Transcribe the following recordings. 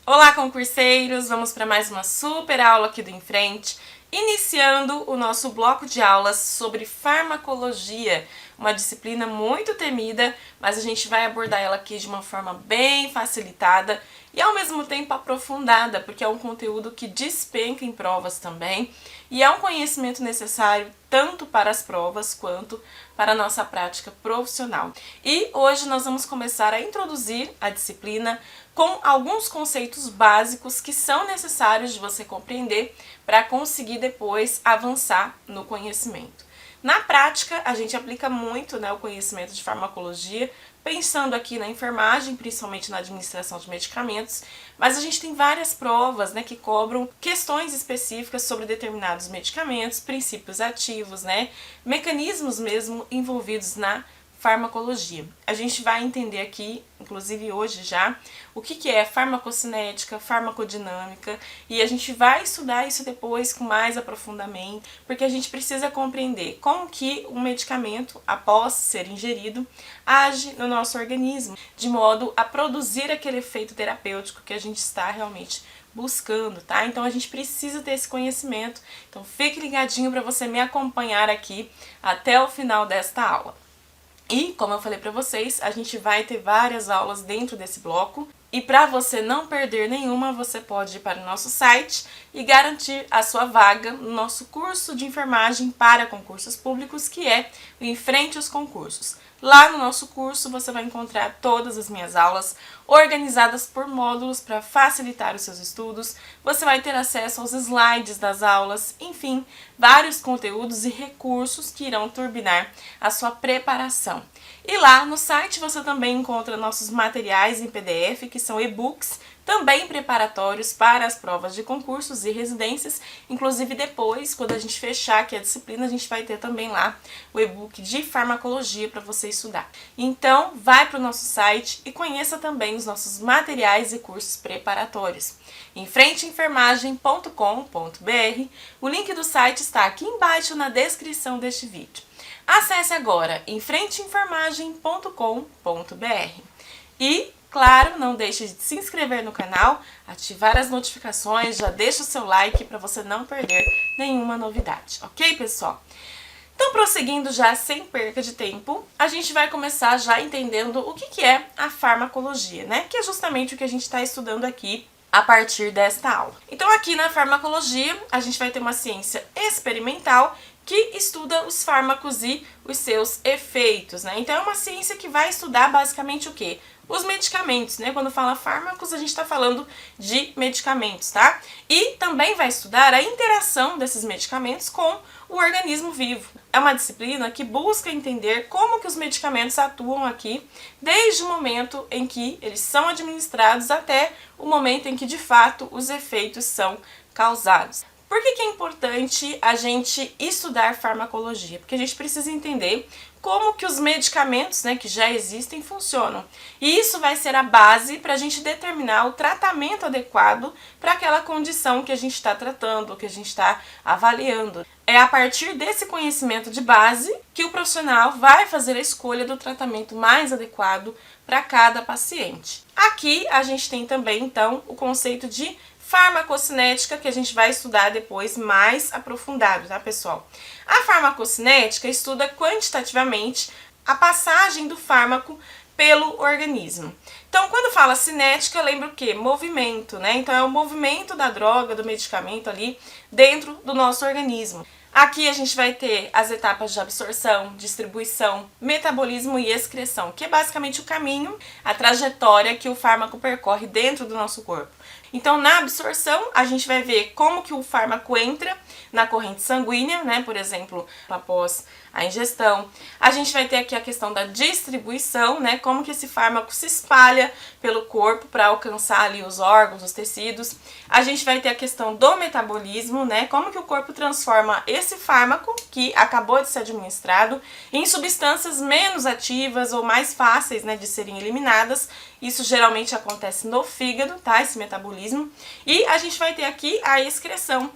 Olá, concurseiros! Vamos para mais uma super aula aqui do Em Frente, iniciando o nosso bloco de aulas sobre farmacologia, uma disciplina muito temida, mas a gente vai abordar ela aqui de uma forma bem facilitada e ao mesmo tempo aprofundada, porque é um conteúdo que despenca em provas também e é um conhecimento necessário tanto para as provas quanto para a nossa prática profissional. E hoje nós vamos começar a introduzir a disciplina com alguns conceitos básicos que são necessários de você compreender para conseguir depois avançar no conhecimento. Na prática, a gente aplica muito o conhecimento de farmacologia, pensando aqui na enfermagem, principalmente na administração de medicamentos, mas a gente tem várias provas que cobram questões específicas sobre determinados medicamentos, princípios ativos, mecanismos mesmo envolvidos na farmacologia. A gente vai entender aqui, inclusive hoje já, o que é farmacocinética, farmacodinâmica, e a gente vai estudar isso depois com mais aprofundamento, porque a gente precisa compreender como que um medicamento, após ser ingerido, age no nosso organismo, de modo a produzir aquele efeito terapêutico que a gente está realmente buscando, tá? Então a gente precisa ter esse conhecimento, então fique ligadinho para você me acompanhar aqui até o final desta aula. E, como eu falei para vocês, a gente vai ter várias aulas dentro desse bloco. E para você não perder nenhuma, você pode ir para o nosso site e garantir a sua vaga no nosso curso de enfermagem para concursos públicos, que é o Em Frente aos Concursos. Lá no nosso curso você vai encontrar todas as minhas aulas organizadas por módulos para facilitar os seus estudos. Você vai ter acesso aos slides das aulas, enfim, vários conteúdos e recursos que irão turbinar a sua preparação. E lá no site você também encontra nossos materiais em PDF, que são e-books, também preparatórios para as provas de concursos e residências. Inclusive depois, quando a gente fechar aqui a disciplina, a gente vai ter também lá o e-book de farmacologia para você estudar. Então, vai para o nosso site e conheça também os nossos materiais e cursos preparatórios. Enfrenteenfermagem.com.br. O link do site está aqui embaixo na descrição deste vídeo. Acesse agora enfrenteenfermagem.com.br. E, claro, não deixe de se inscrever no canal, ativar as notificações, já deixa o seu like para você não perder nenhuma novidade, ok, pessoal? Então, prosseguindo já sem perca de tempo, a gente vai começar já entendendo o que é a farmacologia, que é justamente o que a gente está estudando aqui a partir desta aula. Então, aqui na farmacologia, a gente vai ter uma ciência experimental que estuda os fármacos e os seus efeitos, Então é uma ciência que vai estudar basicamente o quê? Os medicamentos, Quando fala fármacos, a gente está falando de medicamentos, tá? E também vai estudar a interação desses medicamentos com o organismo vivo. É uma disciplina que busca entender como que os medicamentos atuam aqui, desde o momento em que eles são administrados até o momento em que, de fato, os efeitos são causados. Por que é importante a gente estudar farmacologia? Porque a gente precisa entender como que os medicamentos, que já existem, funcionam. E isso vai ser a base para a gente determinar o tratamento adequado para aquela condição que a gente está tratando, que a gente está avaliando. É a partir desse conhecimento de base que o profissional vai fazer a escolha do tratamento mais adequado para cada paciente. Aqui a gente tem também, então, o conceito de farmacocinética, que a gente vai estudar depois mais aprofundado, tá, pessoal? A farmacocinética estuda quantitativamente a passagem do fármaco pelo organismo. Então, quando fala cinética, lembra o quê? Movimento, Então, é o movimento da droga, do medicamento ali dentro do nosso organismo. Aqui a gente vai ter as etapas de absorção, distribuição, metabolismo e excreção, que é basicamente o caminho, a trajetória que o fármaco percorre dentro do nosso corpo. Então, na absorção, a gente vai ver como que o fármaco entra na corrente sanguínea, por exemplo, após a ingestão. A gente vai ter aqui a questão da distribuição, como que esse fármaco se espalha pelo corpo para alcançar ali os órgãos, os tecidos. A gente vai ter a questão do metabolismo, como que o corpo transforma esse fármaco que acabou de ser administrado em substâncias menos ativas ou mais fáceis, de serem eliminadas. Isso geralmente acontece no fígado, tá? Esse metabolismo. E a gente vai ter aqui a excreção,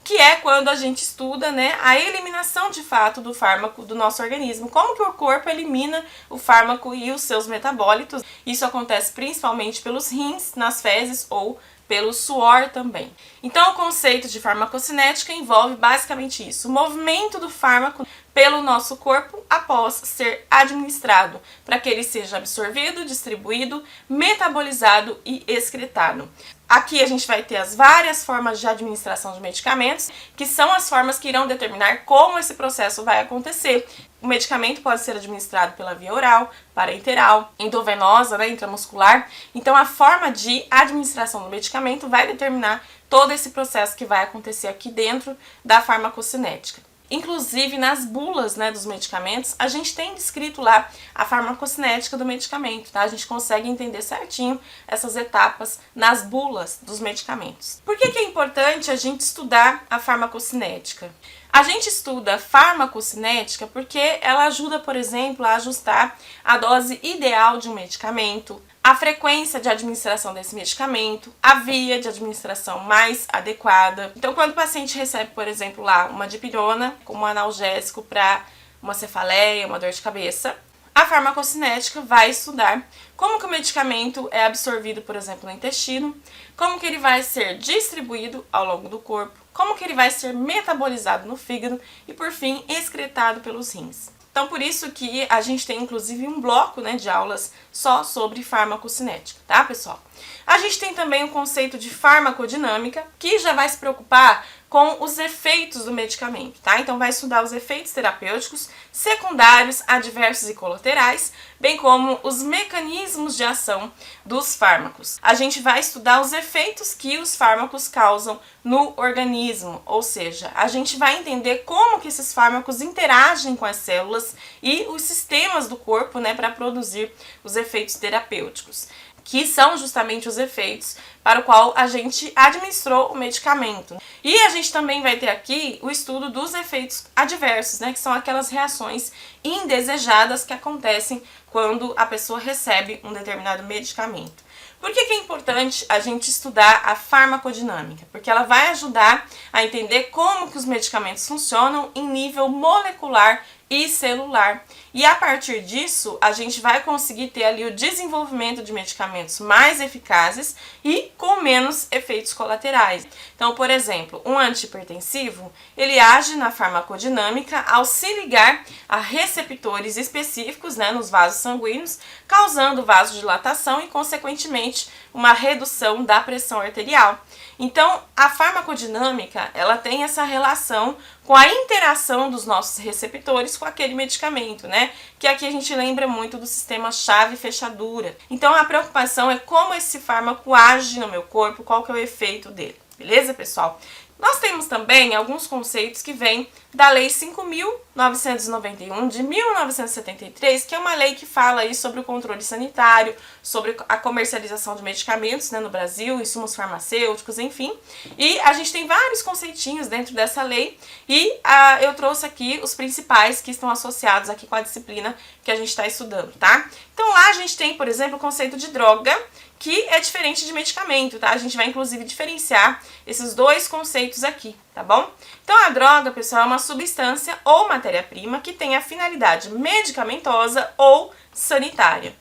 que é quando a gente estuda, a eliminação de fato do fármaco do nosso organismo. Como que o corpo elimina o fármaco e os seus metabólitos. Isso acontece principalmente pelos rins, nas fezes ou pelo suor também. Então, o conceito de farmacocinética envolve basicamente isso, o movimento do fármaco pelo nosso corpo após ser administrado, para que ele seja absorvido, distribuído, metabolizado e excretado. Aqui a gente vai ter as várias formas de administração de medicamentos, que são as formas que irão determinar como esse processo vai acontecer. O medicamento pode ser administrado pela via oral, parenteral, endovenosa, né, intramuscular. Então, a forma de administração do medicamento vai determinar todo esse processo que vai acontecer aqui dentro da farmacocinética. Inclusive, nas bulas, né, dos medicamentos, a gente tem descrito lá a farmacocinética do medicamento, tá? A gente consegue entender certinho essas etapas nas bulas dos medicamentos. Por que é importante a gente estudar a farmacocinética? A gente estuda farmacocinética porque ela ajuda, por exemplo, a ajustar a dose ideal de um medicamento, a frequência de administração desse medicamento, a via de administração mais adequada. Então, quando o paciente recebe, por exemplo, lá uma dipirona como analgésico para uma cefaleia, uma dor de cabeça, a farmacocinética vai estudar como que o medicamento é absorvido, por exemplo, no intestino, como que ele vai ser distribuído ao longo do corpo, como que ele vai ser metabolizado no fígado e, por fim, excretado pelos rins. Então, por isso que a gente tem, inclusive, um bloco, né, de aulas só sobre farmacocinética, tá, pessoal? A gente tem também o conceito de farmacodinâmica, que já vai se preocupar com os efeitos do medicamento, tá? Então, vai estudar os efeitos terapêuticos, secundários, adversos e colaterais, bem como os mecanismos de ação dos fármacos. A gente vai estudar os efeitos que os fármacos causam no organismo, ou seja, a gente vai entender como que esses fármacos interagem com as células e os sistemas do corpo, né, para produzir os efeitos terapêuticos, que são justamente os efeitos para o qual a gente administrou o medicamento. E a gente também vai ter aqui o estudo dos efeitos adversos, né, que são aquelas reações indesejadas que acontecem quando a pessoa recebe um determinado medicamento. Por que é importante a gente estudar a farmacodinâmica? Porque ela vai ajudar a entender como que os medicamentos funcionam em nível molecular e celular. E a partir disso, a gente vai conseguir ter ali o desenvolvimento de medicamentos mais eficazes e com menos efeitos colaterais. Então, por exemplo, um antihipertensivo, ele age na farmacodinâmica ao se ligar a receptores específicos, né, nos vasos sanguíneos, causando vasodilatação e, consequentemente, uma redução da pressão arterial. Então, a farmacodinâmica, ela tem essa relação com a interação dos nossos receptores com aquele medicamento, né? Que aqui a gente lembra muito do sistema chave-fechadura. Então, a preocupação é como esse fármaco age no meu corpo, qual que é o efeito dele. Beleza, pessoal? Nós temos também alguns conceitos que vêm da Lei 5.991 de 1973, que é uma lei que fala aí sobre o controle sanitário, sobre a comercialização de medicamentos, né, no Brasil, insumos farmacêuticos, enfim. E a gente tem vários conceitinhos dentro dessa lei e eu trouxe aqui os principais que estão associados aqui com a disciplina que a gente está estudando, tá? Então lá a gente tem, por exemplo, o conceito de droga, que é diferente de medicamento, tá? A gente vai, inclusive, diferenciar esses dois conceitos aqui, tá bom? Então, a droga, pessoal, é uma substância ou matéria-prima que tem a finalidade medicamentosa ou sanitária.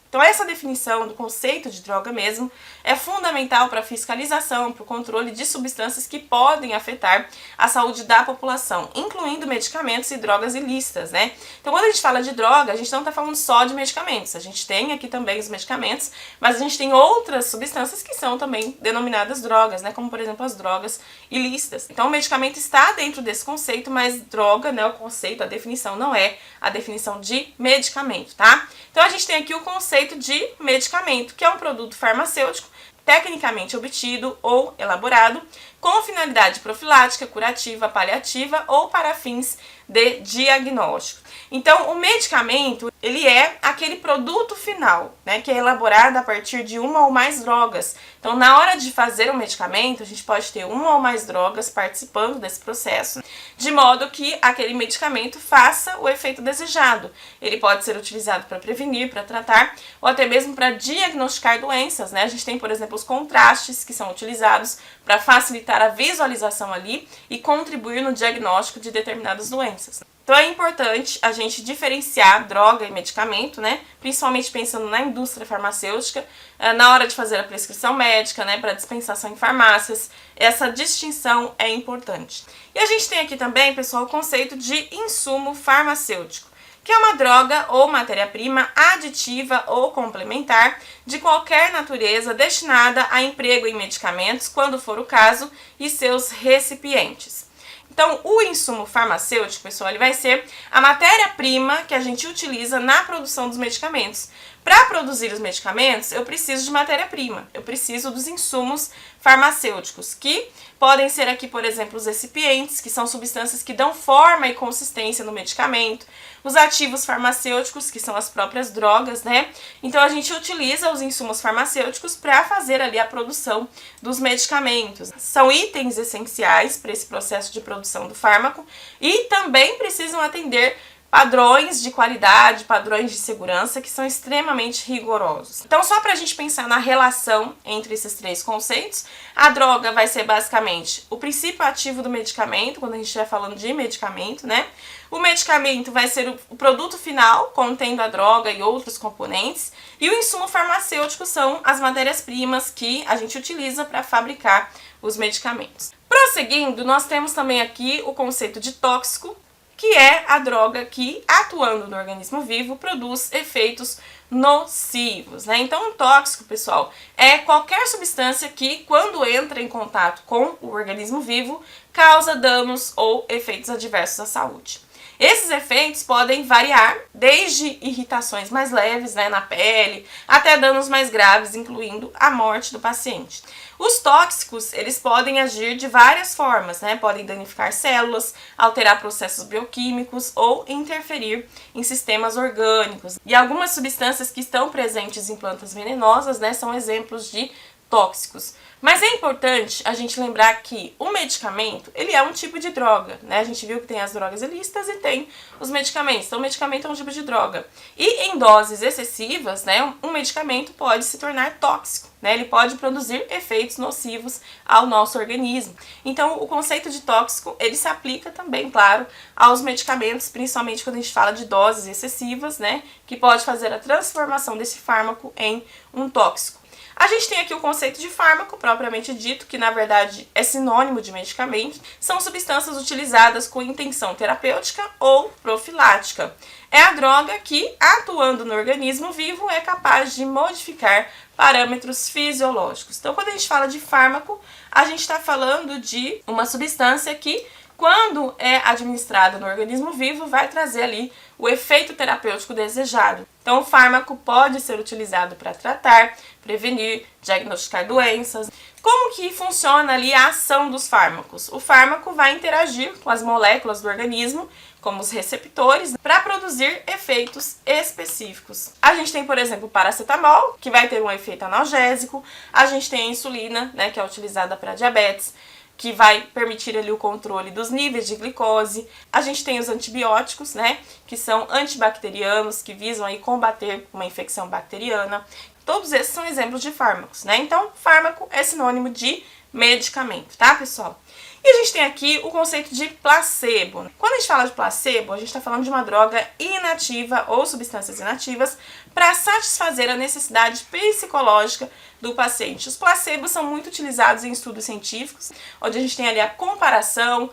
Então, essa definição do conceito de droga mesmo é fundamental para a fiscalização, para o controle de substâncias que podem afetar a saúde da população, incluindo medicamentos e drogas ilícitas, né? Então, quando a gente fala de droga, a gente não está falando só de medicamentos. A gente tem aqui também os medicamentos, mas a gente tem outras substâncias que são também denominadas drogas, né? Como, por exemplo, as drogas ilícitas. Então, o medicamento está dentro desse conceito, mas droga, né? O conceito, a definição não é a definição de medicamento, tá? Então, a gente tem aqui o conceito de medicamento, que é um produto farmacêutico tecnicamente obtido ou elaborado com finalidade profilática, curativa, paliativa ou para fins de diagnóstico. Então, o medicamento, ele é aquele produto final, né, que é elaborado a partir de uma ou mais drogas. Então, na hora de fazer um medicamento, a gente pode ter uma ou mais drogas participando desse processo, de modo que aquele medicamento faça o efeito desejado. Ele pode ser utilizado para prevenir, para tratar, ou até mesmo para diagnosticar doenças, né? A gente tem, por exemplo, os contrastes que são utilizados para facilitar a visualização ali e contribuir no diagnóstico de determinadas doenças. Então é importante a gente diferenciar droga e medicamento, né? Principalmente pensando na indústria farmacêutica, na hora de fazer a prescrição médica, né? Para dispensação em farmácias, essa distinção é importante. E a gente tem aqui também, pessoal, o conceito de insumo farmacêutico, que é uma droga ou matéria-prima aditiva ou complementar de qualquer natureza destinada a emprego em medicamentos, quando for o caso, e seus recipientes. Então, o insumo farmacêutico, pessoal, ele vai ser a matéria-prima que a gente utiliza na produção dos medicamentos. Para produzir os medicamentos, eu preciso de matéria-prima, eu preciso dos insumos farmacêuticos, que podem ser aqui, por exemplo, os recipientes, que são substâncias que dão forma e consistência no medicamento, os ativos farmacêuticos, que são as próprias drogas, né? Então a gente utiliza os insumos farmacêuticos para fazer ali a produção dos medicamentos. São itens essenciais para esse processo de produção do fármaco e também precisam atender padrões de qualidade, padrões de segurança que são extremamente rigorosos. Então, só para a gente pensar na relação entre esses três conceitos, a droga vai ser basicamente o princípio ativo do medicamento, quando a gente estiver falando de medicamento, né? O medicamento vai ser o produto final, contendo a droga e outros componentes, e o insumo farmacêutico são as matérias-primas que a gente utiliza para fabricar os medicamentos. Prosseguindo, nós temos também aqui o conceito de tóxico, que é a droga que, atuando no organismo vivo, produz efeitos nocivos, né? Então, um tóxico, pessoal, é qualquer substância que, quando entra em contato com o organismo vivo, causa danos ou efeitos adversos à saúde. Esses efeitos podem variar desde irritações mais leves, né, na pele, até danos mais graves, incluindo a morte do paciente. Os tóxicos, eles podem agir de várias formas, né? Podem danificar células, alterar processos bioquímicos ou interferir em sistemas orgânicos. E algumas substâncias que estão presentes em plantas venenosas, né, são exemplos de tóxicos. Mas é importante a gente lembrar que o medicamento, ele é um tipo de droga, né? A gente viu que tem as drogas ilícitas e tem os medicamentos. Então, o medicamento é um tipo de droga. E em doses excessivas, né, um medicamento pode se tornar tóxico, né? Ele pode produzir efeitos nocivos ao nosso organismo. Então, o conceito de tóxico, ele se aplica também, claro, aos medicamentos, principalmente quando a gente fala de doses excessivas, né, que pode fazer a transformação desse fármaco em um tóxico. A gente tem aqui o conceito de fármaco, propriamente dito, que na verdade é sinônimo de medicamento. São substâncias utilizadas com intenção terapêutica ou profilática. É a droga que, atuando no organismo vivo, é capaz de modificar parâmetros fisiológicos. Então, quando a gente fala de fármaco, a gente está falando de uma substância que, quando é administrada no organismo vivo, vai trazer ali o efeito terapêutico desejado. Então, o fármaco pode ser utilizado para tratar, prevenir, diagnosticar doenças. Como que funciona ali a ação dos fármacos? O fármaco vai interagir com as moléculas do organismo, como os receptores, para produzir efeitos específicos. A gente tem, por exemplo, o paracetamol, que vai ter um efeito analgésico. A gente tem a insulina, né, que é utilizada para diabetes, que vai permitir ali o controle dos níveis de glicose. A gente tem os antibióticos, né, que são antibacterianos, que visam aí combater uma infecção bacteriana. Todos esses são exemplos de fármacos, né? Então, fármaco é sinônimo de medicamento, tá, pessoal? E a gente tem aqui o conceito de placebo. Quando a gente fala de placebo, a gente está falando de uma droga inativa ou substâncias inativas para satisfazer a necessidade psicológica do paciente. Os placebos são muito utilizados em estudos científicos, onde a gente tem ali a comparação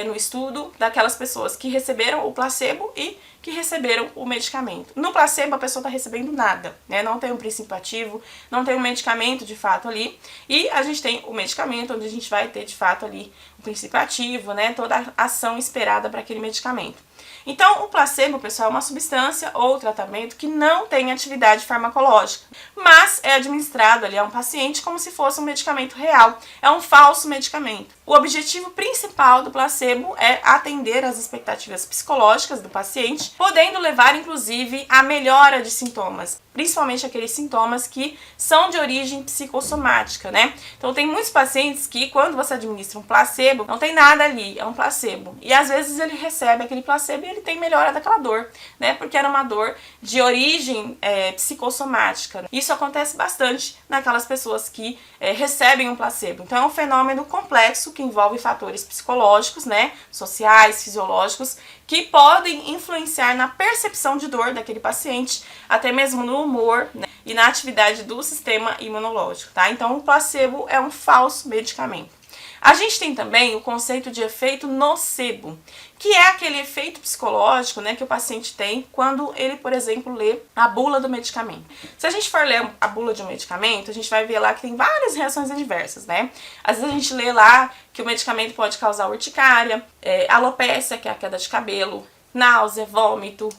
no estudo daquelas pessoas que receberam o placebo e que receberam o medicamento. No placebo, a pessoa está recebendo nada, né? Não tem um princípio ativo, não tem um medicamento de fato ali. E a gente tem o medicamento, onde a gente vai ter de fato ali o princípio ativo, né? Toda a ação esperada para aquele medicamento. Então, o placebo, pessoal, é uma substância ou tratamento que não tem atividade farmacológica, mas é administrado ali a um paciente como se fosse um medicamento real. É um falso medicamento. O objetivo principal do placebo é atender às expectativas psicológicas do paciente, podendo levar, inclusive, à melhora de sintomas, principalmente aqueles sintomas que são de origem psicossomática, né? Então, tem muitos pacientes que, quando você administra um placebo, não tem nada ali, é um placebo. E, às vezes, ele recebe aquele placebo e ele tem melhora daquela dor, né? Porque era uma dor de origem psicossomática. Isso acontece bastante naquelas pessoas que recebem um placebo. Então, é um fenômeno complexo que envolve fatores psicológicos, né, sociais, fisiológicos, que podem influenciar na percepção de dor daquele paciente, até mesmo no humor, né, e na atividade do sistema imunológico, tá? Então, o placebo é um falso medicamento. A gente tem também o conceito de efeito nocebo, que é aquele efeito psicológico, né, que o paciente tem quando ele, por exemplo, lê a bula do medicamento. Se a gente for ler a bula de um medicamento, a gente vai ver lá que tem várias reações adversas, né? Às vezes a gente lê lá que o medicamento pode causar urticária, alopécia, que é a queda de cabelo, náusea, vômito,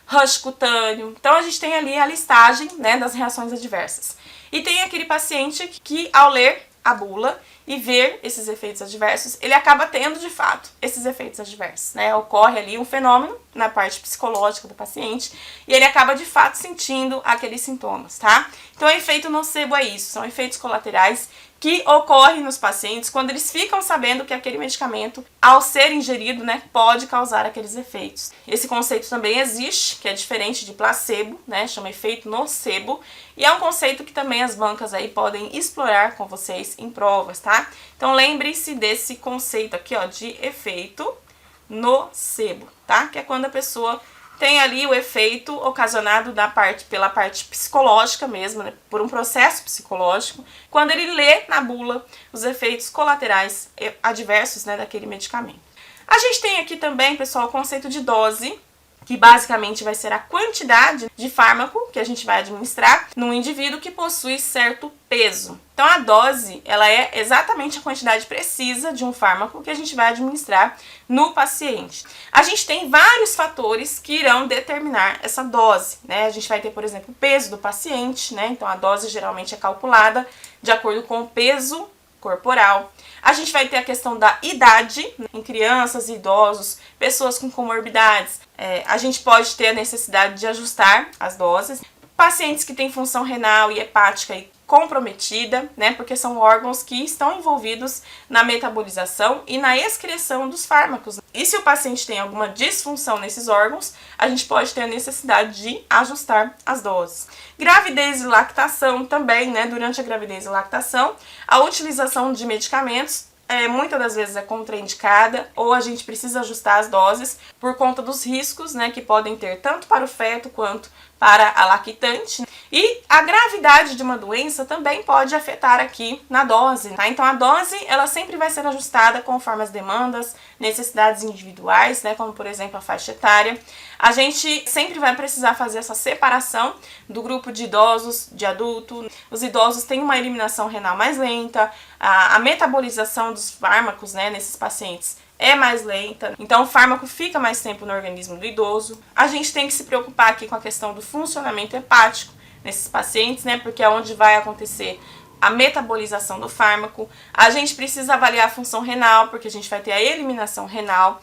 rush cutâneo. Então a gente tem ali a listagem, né, das reações adversas. E tem aquele paciente que, ao ler a bula e ver esses efeitos adversos, ele acaba tendo de fato esses efeitos adversos, né? Ocorre ali um fenômeno na parte psicológica do paciente e ele acaba de fato sentindo aqueles sintomas, tá? Então, o efeito nocebo é isso, são efeitos colaterais que ocorrem nos pacientes quando eles ficam sabendo que aquele medicamento, ao ser ingerido, né, pode causar aqueles efeitos. Esse conceito também existe, que é diferente de placebo, né, chama efeito nocebo, e é um conceito que também as bancas aí podem explorar com vocês em provas, tá? Então lembre-se desse conceito aqui, ó, de efeito nocebo, tá? Que é quando a pessoa tem ali o efeito ocasionado pela parte psicológica mesmo, né, por um processo psicológico, quando ele lê na bula os efeitos colaterais adversos, né, daquele medicamento. A gente tem aqui também, pessoal, o conceito de dose, que basicamente vai ser a quantidade de fármaco que a gente vai administrar num indivíduo que possui certo peso. Então, a dose, ela é exatamente a quantidade precisa de um fármaco que a gente vai administrar no paciente. A gente tem vários fatores que irão determinar essa dose, né? A gente vai ter, por exemplo, o peso do paciente, né? Então, a dose geralmente é calculada de acordo com o peso corporal. A gente vai ter a questão da idade, né, em crianças, idosos, pessoas com comorbidades. A gente pode ter a necessidade de ajustar as doses. Pacientes que têm função renal e hepática comprometida, né, porque são órgãos que estão envolvidos na metabolização e na excreção dos fármacos. E se o paciente tem alguma disfunção nesses órgãos, a gente pode ter a necessidade de ajustar as doses. Gravidez e lactação também, né, durante a gravidez e lactação, a utilização de medicamentos muitas das vezes é contraindicada ou a gente precisa ajustar as doses por conta dos riscos, né, que podem ter tanto para o feto quanto para a lactante. E a gravidade de uma doença também pode afetar aqui na dose, tá? Então a dose, ela sempre vai ser ajustada conforme as demandas, necessidades individuais, né, como por exemplo a faixa etária. A gente sempre vai precisar fazer essa separação do grupo de idosos, de adulto. Os idosos têm uma eliminação renal mais lenta, a metabolização dos fármacos, né, nesses pacientes é mais lenta, então o fármaco fica mais tempo no organismo do idoso. A gente tem que se preocupar aqui com a questão do funcionamento hepático nesses pacientes, né, porque é onde vai acontecer a metabolização do fármaco. A gente precisa avaliar a função renal, porque a gente vai ter a eliminação renal.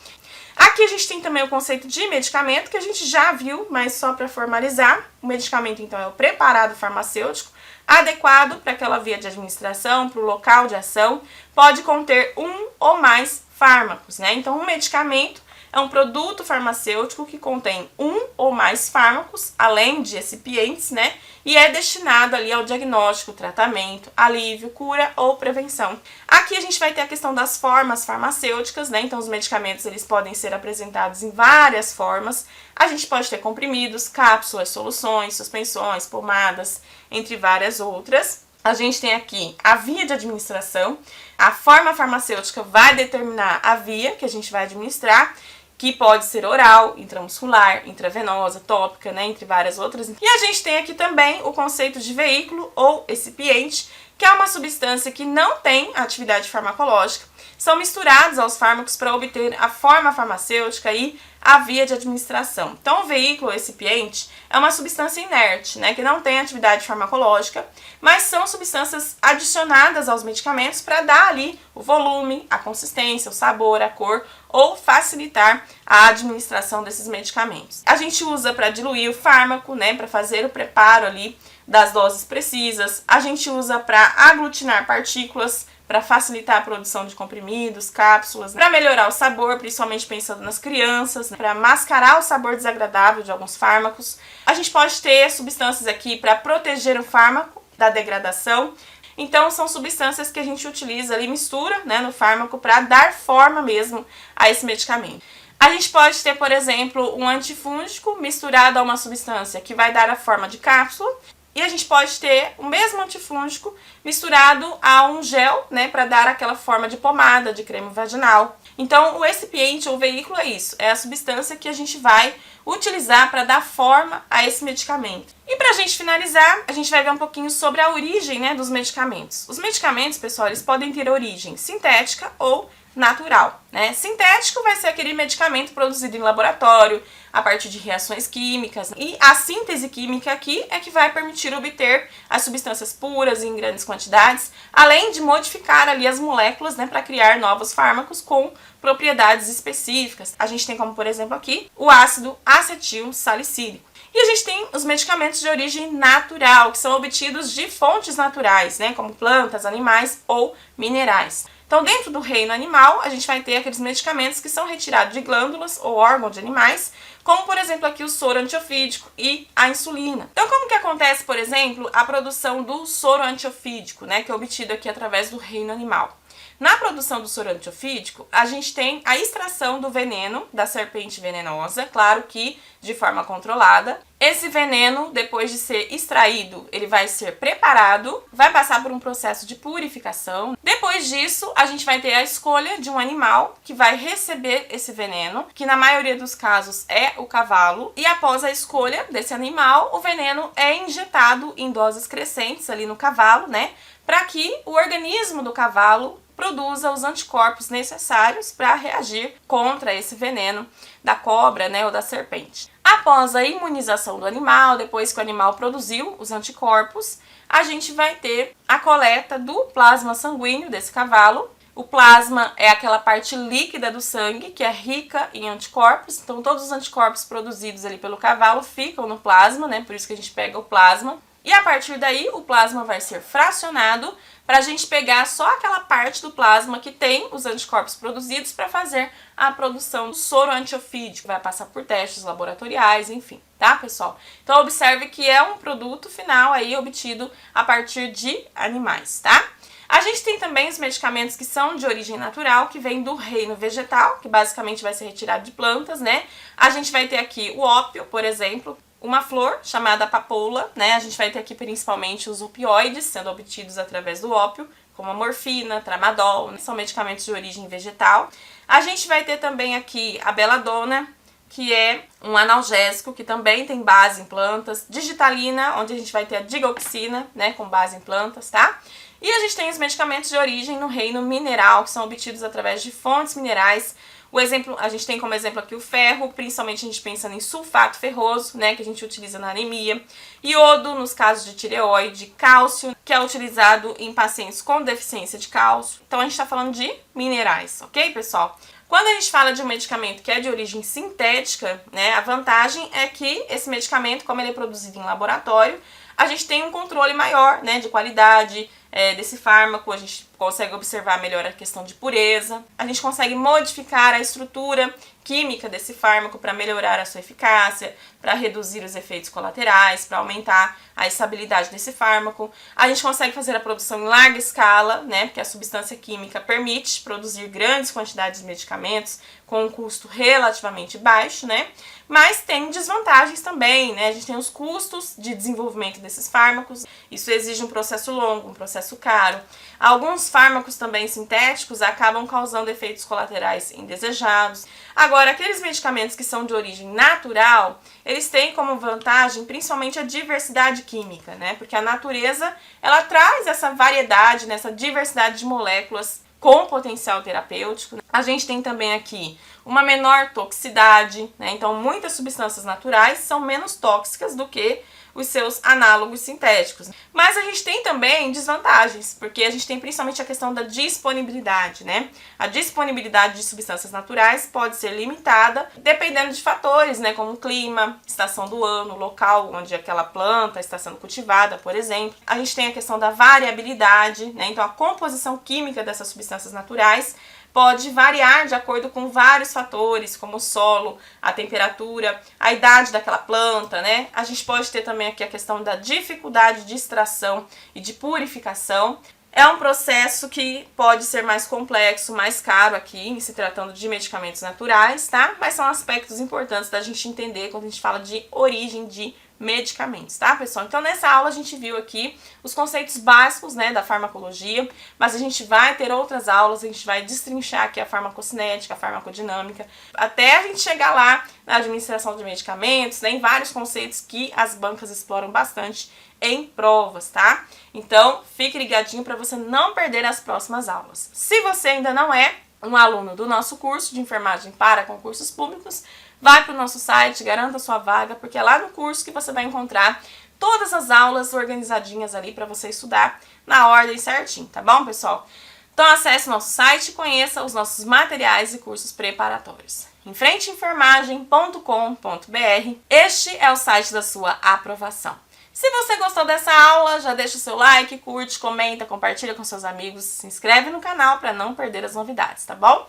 Aqui a gente tem também o conceito de medicamento, que a gente já viu, mas só para formalizar. O medicamento, então, é o preparado farmacêutico adequado para aquela via de administração, para o local de ação. Pode conter um ou mais fármacos, né? Então, um medicamento é um produto farmacêutico que contém um ou mais fármacos, além de excipientes, né? E é destinado ali ao diagnóstico, tratamento, alívio, cura ou prevenção. Aqui a gente vai ter a questão das formas farmacêuticas, né? Então, os medicamentos, eles podem ser apresentados em várias formas. A gente pode ter comprimidos, cápsulas, soluções, suspensões, pomadas, entre várias outras. A gente tem aqui a via de administração. A forma farmacêutica vai determinar a via que a gente vai administrar, que pode ser oral, intramuscular, intravenosa, tópica, né, entre várias outras. E a gente tem aqui também o conceito de veículo ou excipiente, que é uma substância que não tem atividade farmacológica, são misturados aos fármacos para obter a forma farmacêutica e a via de administração. Então, o veículo ou excipiente é uma substância inerte, né, que não tem atividade farmacológica, mas são substâncias adicionadas aos medicamentos para dar ali o volume, a consistência, o sabor, a cor ou facilitar a administração desses medicamentos. A gente usa para diluir o fármaco, né, para fazer o preparo ali das doses precisas. A gente usa para aglutinar partículas, para facilitar a produção de comprimidos, cápsulas, para melhorar o sabor, principalmente pensando nas crianças, né, para mascarar o sabor desagradável de alguns fármacos. A gente pode ter substâncias aqui para proteger o fármaco da degradação. Então, são substâncias que a gente utiliza ali, mistura, né, no fármaco para dar forma mesmo a esse medicamento. A gente pode ter, por exemplo, um antifúngico misturado a uma substância que vai dar a forma de cápsula. E a gente pode ter o mesmo antifúngico misturado a um gel, né, para dar aquela forma de pomada, de creme vaginal. Então, o recipiente ou veículo é isso, é a substância que a gente vai utilizar para dar forma a esse medicamento. E para a gente finalizar, a gente vai ver um pouquinho sobre a origem, né, dos medicamentos. Os medicamentos, pessoal, eles podem ter origem sintética ou natural, né? Sintético vai ser aquele medicamento produzido em laboratório, a partir de reações químicas. E a síntese química aqui é que vai permitir obter as substâncias puras em grandes quantidades, além de modificar ali as moléculas, né, para criar novos fármacos com propriedades específicas. A gente tem como, por exemplo, aqui o ácido acetil salicílico. E a gente tem os medicamentos de origem natural, que são obtidos de fontes naturais, né, como plantas, animais ou minerais. Então, dentro do reino animal, a gente vai ter aqueles medicamentos que são retirados de glândulas ou órgãos de animais, como, por exemplo, aqui o soro antiofídico e a insulina. Então, como que acontece, por exemplo, a produção do soro antiofídico, né, que é obtido aqui através do reino animal? Na produção do soro antiofídico, a gente tem a extração do veneno da serpente venenosa, claro que de forma controlada. Esse veneno, depois de ser extraído, ele vai ser preparado, vai passar por um processo de purificação. Depois disso, a gente vai ter a escolha de um animal que vai receber esse veneno, que na maioria dos casos é o cavalo. E após a escolha desse animal, o veneno é injetado em doses crescentes ali no cavalo, né? Para que o organismo do cavalo produza os anticorpos necessários para reagir contra esse veneno da cobra, né, ou da serpente. Após a imunização do animal, depois que o animal produziu os anticorpos, a gente vai ter a coleta do plasma sanguíneo desse cavalo. O plasma é aquela parte líquida do sangue que é rica em anticorpos, então todos os anticorpos produzidos ali pelo cavalo ficam no plasma, né, por isso que a gente pega o plasma. E a partir daí, o plasma vai ser fracionado para a gente pegar só aquela parte do plasma que tem os anticorpos produzidos para fazer a produção do soro antiofídico. Vai passar por testes laboratoriais, enfim, tá, pessoal? Então, observe que é um produto final aí obtido a partir de animais, tá? A gente tem também os medicamentos que são de origem natural, que vem do reino vegetal, que basicamente vai ser retirado de plantas, né? A gente vai ter aqui o ópio, por exemplo, uma flor chamada papoula, né? A gente vai ter aqui principalmente os opioides sendo obtidos através do ópio, como a morfina, tramadol, né? São medicamentos de origem vegetal. A gente vai ter também aqui a beladona, que é um analgésico que também tem base em plantas, digitalina, onde a gente vai ter a digoxina, né, com base em plantas, tá? E a gente tem os medicamentos de origem no reino mineral, que são obtidos através de fontes minerais. O exemplo, a gente tem como exemplo aqui o ferro, principalmente a gente pensa em sulfato ferroso, né, que a gente utiliza na anemia. Iodo, nos casos de tireoide, cálcio, que é utilizado em pacientes com deficiência de cálcio. Então a gente está falando de minerais, ok, pessoal? Quando a gente fala de um medicamento que é de origem sintética, né, a vantagem é que esse medicamento, como ele é produzido em laboratório, a gente tem um controle maior, né, de qualidade desse fármaco, a gente consegue observar melhor a questão de pureza, a gente consegue modificar a estrutura química desse fármaco para melhorar a sua eficácia, para reduzir os efeitos colaterais, para aumentar a estabilidade desse fármaco. A gente consegue fazer a produção em larga escala, né, porque a substância química permite produzir grandes quantidades de medicamentos com um custo relativamente baixo, né? Mas tem desvantagens também, né? A gente tem os custos de desenvolvimento desses fármacos, isso exige um processo longo, um processo caro. Alguns fármacos também sintéticos acabam causando efeitos colaterais indesejados. Agora, aqueles medicamentos que são de origem natural, eles têm como vantagem principalmente a diversidade química, né? Porque a natureza, ela traz essa variedade, né? Essa diversidade de moléculas com potencial terapêutico. A gente tem também aqui uma menor toxicidade, né? Então, muitas substâncias naturais são menos tóxicas do que os seus análogos sintéticos. Mas a gente tem também desvantagens, porque a gente tem principalmente a questão da disponibilidade, né? A disponibilidade de substâncias naturais pode ser limitada dependendo de fatores, né? Como o clima, estação do ano, local onde aquela planta está sendo cultivada, por exemplo. A gente tem a questão da variabilidade, né? Então, a composição química dessas substâncias naturais pode variar de acordo com vários fatores, como o solo, a temperatura, a idade daquela planta, né? A gente pode ter também aqui a questão da dificuldade de extração e de purificação. É um processo que pode ser mais complexo, mais caro aqui, em se tratando de medicamentos naturais, tá? Mas são aspectos importantes da gente entender quando a gente fala de origem de medicamentos, tá, pessoal? Então, nessa aula a gente viu aqui os conceitos básicos, né, da farmacologia, mas a gente vai ter outras aulas, a gente vai destrinchar aqui a farmacocinética, a farmacodinâmica, até a gente chegar lá na administração de medicamentos, né, em vários conceitos que as bancas exploram bastante em provas, tá? Então, fique ligadinho para você não perder as próximas aulas. Se você ainda não é um aluno do nosso curso de enfermagem para concursos públicos, vai para o nosso site, garanta sua vaga, porque é lá no curso que você vai encontrar todas as aulas organizadinhas ali para você estudar na ordem certinho, tá bom, pessoal? Então acesse o nosso site e conheça os nossos materiais e cursos preparatórios. Enfrenteenfermagem.com.br. Este é o site da sua aprovação. Se você gostou dessa aula, já deixa o seu like, curte, comenta, compartilha com seus amigos, se inscreve no canal para não perder as novidades, tá bom?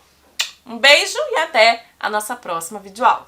Um beijo e até a nossa próxima videoaula.